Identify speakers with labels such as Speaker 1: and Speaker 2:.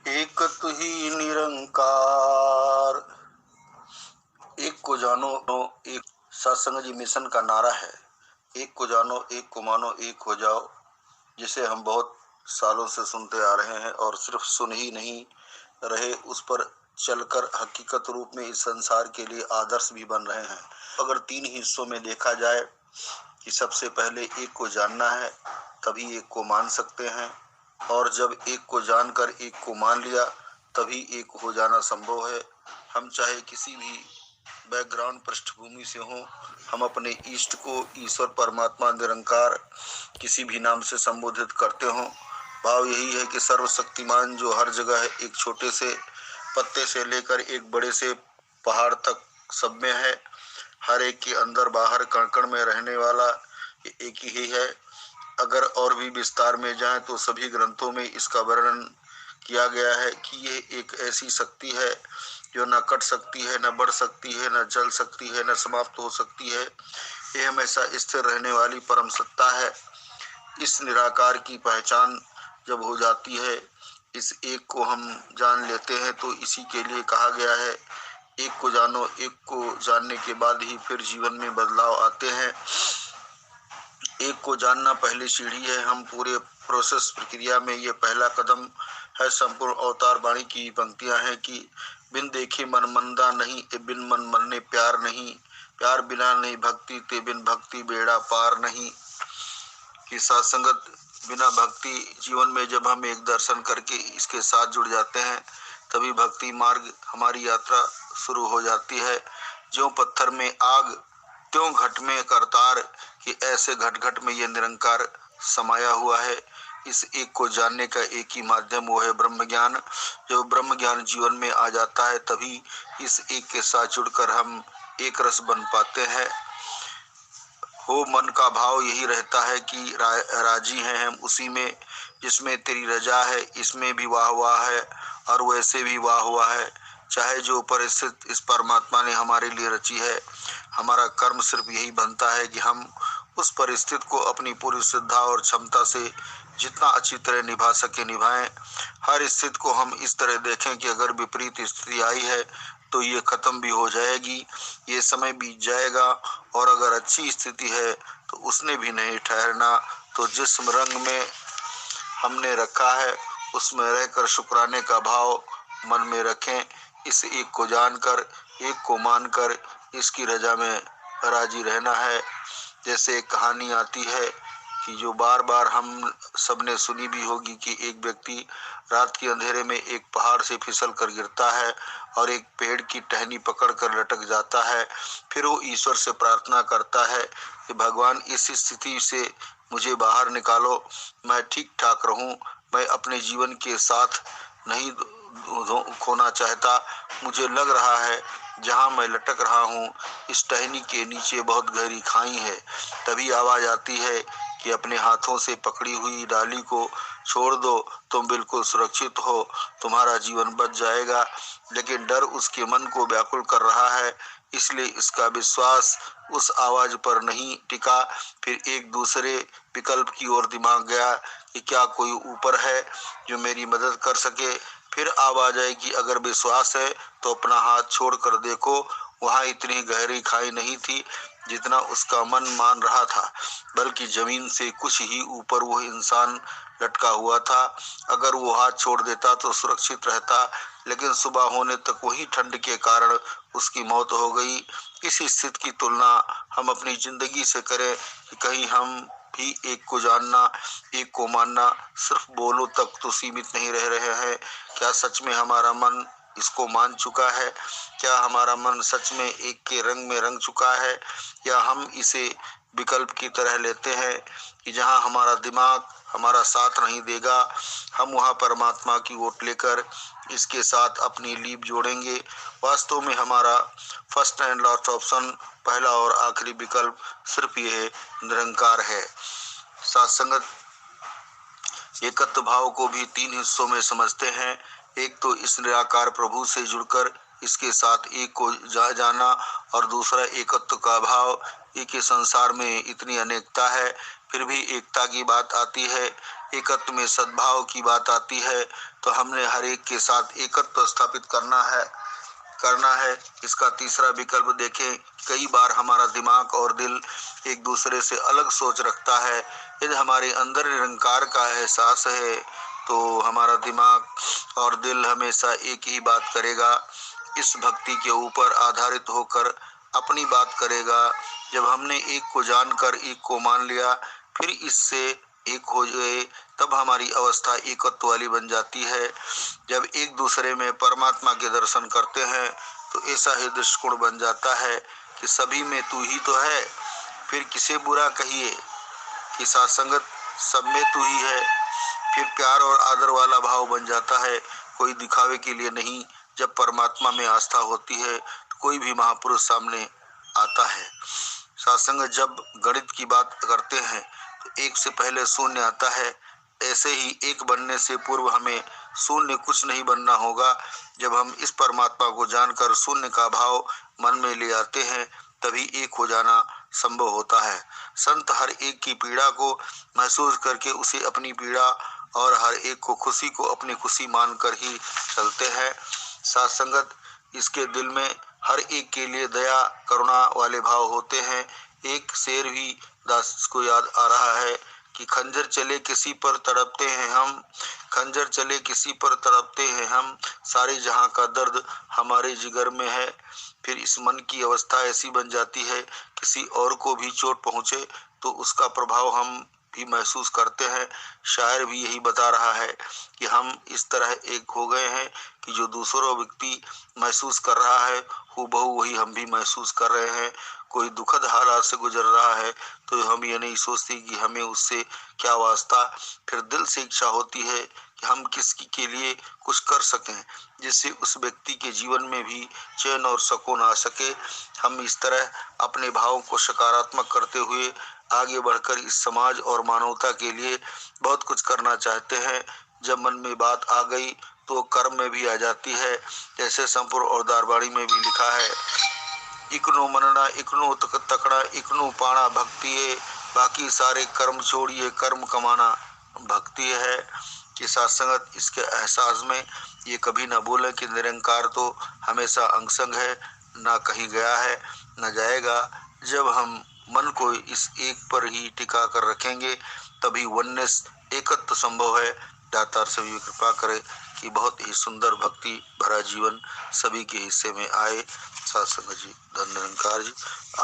Speaker 1: एक तु ही निरंकार, एक को जानो एक। सत्संग जी मिशन का नारा है, एक को जानो, एक को मानो, एक हो जाओ, जिसे हम बहुत सालों से सुनते आ रहे हैं और सिर्फ सुन ही नहीं रहे, उस पर चलकर हकीकत रूप में इस संसार के लिए आदर्श भी बन रहे हैं। अगर 3 हिस्सों में देखा जाए कि सबसे पहले एक को जानना है, तभी एक को मान सकते हैं, और जब एक को जानकर एक को मान लिया, तभी एक हो जाना संभव है। हम चाहे किसी भी बैकग्राउंड पृष्ठभूमि से हों, हम अपने इष्ट को ईश्वर परमात्मा निरंकार किसी भी नाम से संबोधित करते हों, भाव यही है कि सर्वशक्तिमान जो हर जगह है, एक छोटे से पत्ते से लेकर एक बड़े से पहाड़ तक सब में है, हर एक के अंदर बाहर कण कण में रहने वाला एक ही है। अगर और भी विस्तार में जाएं तो सभी ग्रंथों में इसका वर्णन किया गया है कि यह एक ऐसी शक्ति है जो न कट सकती है, न बढ़ सकती है, न जल सकती है, न समाप्त हो सकती है। यह हमेशा स्थिर रहने वाली परम सत्ता है। इस निराकार की पहचान जब हो जाती है, इस एक को हम जान लेते हैं, तो इसी के लिए कहा गया है, एक को जानो। एक को जानने के बाद ही फिर जीवन में बदलाव आते हैं। एक को जानना पहली सीढ़ी है। हम पूरे प्रोसेस प्रक्रिया में ये पहला कदम है। संपूर्ण अवतार वाणी की पंक्तियां हैं कि बिन देखे मन मंदा नहीं, बिन मन मरने प्यार नहीं, प्यार बिना नहीं भक्ति, ते बिन भक्ति बेड़ा पार नहीं। कि सत्संगत बिना भक्ति, जीवन में जब हम एक दर्शन करके इसके साथ जुड़ जाते हैं, तभी भक्ति मार्ग हमारी यात्रा शुरू हो जाती है। जो पत्थर में आग त्यों घट में करतार, कि ऐसे घट घट में ये निरंकार समाया हुआ है। इस एक को जानने का एक ही माध्यम, वो है ब्रह्म ज्ञान। जब ब्रह्म ज्ञान जीवन में आ जाता है, तभी इस एक के साथ जुड़कर हम एक रस बन पाते हैं। हो मन का भाव यही रहता है कि राजी हैं हम उसी में, जिसमें तेरी रजा है, इसमें भी वाह वाह है और वैसे भी वाह हुआ है। चाहे जो परिस्थिति इस परमात्मा ने हमारे लिए रची है, हमारा कर्म सिर्फ यही बनता है कि हम उस परिस्थिति को अपनी पूरी श्रद्धा और क्षमता से जितना अच्छी तरह निभा सके निभाएं। हर स्थिति को हम इस तरह देखें कि अगर विपरीत स्थिति आई है तो ये खत्म भी हो जाएगी, ये समय बीत जाएगा, और अगर अच्छी स्थिति है तो उसने भी नहीं ठहरना। तो जिस रंग में हमने रखा है उसमें रहकर शुक्राने का भाव मन में रखें। इस एक को जानकर, एक को मानकर इसकी रजा में राजी रहना है। जैसे एक कहानी आती है कि जो बार बार हम सबने सुनी भी होगी कि एक व्यक्ति रात के अंधेरे में एक पहाड़ से फिसल कर गिरता है और एक पेड़ की टहनी पकड़ कर लटक जाता है। फिर वो ईश्वर से प्रार्थना करता है कि भगवान इस स्थिति से मुझे बाहर निकालो, मैं ठीक ठाक रहूं, मैं अपने जीवन के साथ नहीं खोना चाहता। मुझे लग रहा है जहां मैं लटक रहा हूं इस टहनी के नीचे बहुत गहरी खाई है। तभी आवाज आती है कि अपने हाथों से पकड़ी हुई डाली को छोड़ दो, तुम बिल्कुल सुरक्षित हो, तुम्हारा जीवन बच जाएगा। लेकिन डर उसके मन को व्याकुल कर रहा है, इसलिए इसका विश्वास उस आवाज पर नहीं टिका। फिर एक दूसरे विकल्प की ओर दिमाग गया कि क्या कोई ऊपर है जो मेरी मदद कर सके। फिर आवाज आई कि अगर विश्वास है तो अपना हाथ छोड़ कर देखो। वहां इतनी गहरी खाई नहीं थी जितना उसका मन मान रहा था, बल्कि जमीन से कुछ ही ऊपर वो इंसान लटका हुआ था। अगर वो हाथ छोड़ देता तो सुरक्षित रहता, लेकिन सुबह होने तक वही ठंड के कारण उसकी मौत हो गई। इस स्थिति की तुलना हम अपनी जिंदगी से करें कि कहीं हम भी एक को जानना, एक को मानना सिर्फ बोलों तक तो सीमित नहीं रह रहे हैं। क्या सच में हमारा मन इसको मान चुका है? क्या हमारा मन सच में एक के रंग में रंग चुका है, या हम इसे विकल्प की तरह लेते हैं कि जहां हमारा दिमाग हमारा साथ नहीं देगा, हम वहां परमात्मा की वोट लेकर इसके साथ अपनी लीप जोड़ेंगे। वास्तव में हमारा फर्स्ट एंड लास्ट ऑप्शन, पहला और आखिरी विकल्प सिर्फ ये निरंकार है। सत्संगत एकत्व भाव को भी 3 हिस्सों में समझते हैं। एक तो इस निराकार प्रभु से जुड़कर इसके साथ एक को जाना, और दूसरा एकत्व का भाव। एक ही संसार में इतनी अनेकता है, फिर भी एकता की बात आती है। एकत्व में सद्भाव की बात आती है तो हमने हर एक के साथ एकत्व स्थापित करना है। इसका तीसरा विकल्प देखें, कई बार हमारा दिमाग और दिल एक दूसरे से अलग सोच रखता है। यदि हमारे अंदर निरंकार का एहसास है तो हमारा दिमाग और दिल हमेशा एक ही बात करेगा, इस भक्ति के ऊपर आधारित होकर अपनी बात करेगा। जब हमने एक को जानकर एक को मान लिया, फिर इससे एक हो गए, तब हमारी अवस्था एकत्व वाली बन जाती है। जब एक दूसरे में परमात्मा के दर्शन करते हैं तो ऐसा ही दृष्टिकोण बन जाता है कि सभी में तू ही तो है, फिर किसे बुरा कहिए कि सत्संगत सब में तू ही है। फिर प्यार और आदर वाला भाव बन जाता है, कोई दिखावे के लिए नहीं। जब परमात्मा में आस्था होती है तो कोई भी महापुरुष सामने आता है। सत्संग जब गणित की बात करते हैं तो एक से पहले शून्य आता है, ऐसे ही एक बनने से पूर्व हमें शून्य कुछ नहीं बनना होगा। जब हम इस परमात्मा को जानकर शून्य का भाव मन में ले आते हैं तभी एक हो जाना संभव होता है। संत हर एक की पीड़ा को महसूस करके उसे अपनी पीड़ा और हर एक को खुशी को अपनी खुशी मानकर ही चलते हैं। सत्संगत इसके दिल में हर एक के लिए दया करुणा वाले भाव होते हैं। एक शेर भी दास को याद आ रहा है कि खंजर चले किसी पर तड़पते हैं हम, खंजर चले किसी पर तड़पते हैं हम, सारे जहां का दर्द हमारे जिगर में है। फिर इस मन की अवस्था ऐसी बन जाती है, किसी और को भी चोट पहुंचे तो उसका प्रभाव हम भी महसूस करते हैं। शायर भी यही बता रहा है कि हम इस तरह एक हो गए हैं कि जो दूसरा व्यक्ति महसूस कर रहा है हूबहू वही हम भी महसूस कर रहे हैं। कोई दुखद हालात से गुजर रहा है तो हम ये नहीं सोचते कि हमें उससे क्या वास्ता। फिर दिल से इच्छा होती है कि हम किसी के लिए कुछ कर सकें जिससे उस व्यक्ति के जीवन में भी चैन और सुकून आ सके। हम इस तरह अपने भावों को सकारात्मक करते हुए आगे बढ़कर इस समाज और मानवता के लिए बहुत कुछ करना चाहते हैं। जब मन में बात आ गई तो कर्म में भी आ जाती है। जैसे संपूर्ण और दारवाणी में भी लिखा है, इकनो मनना इकनो तकड़ा इकनो पाना भक्ति है, बाकी सारे कर्म छोड़िए कर्म कमाना भक्ति है। कि सत्संगत इसके एहसास में ये कभी ना बोले कि निरंकार तो हमेशा अंगसंग है, ना कहीं गया है ना जाएगा। जब हम मन को इस एक पर ही टिका कर रखेंगे तभी वननेस एकत्व संभव है। दातार सभी कृपा करे कि बहुत ही सुंदर भक्ति भरा जीवन सभी के हिस्से में आए। सत्संग जी, धन निरंकार जी।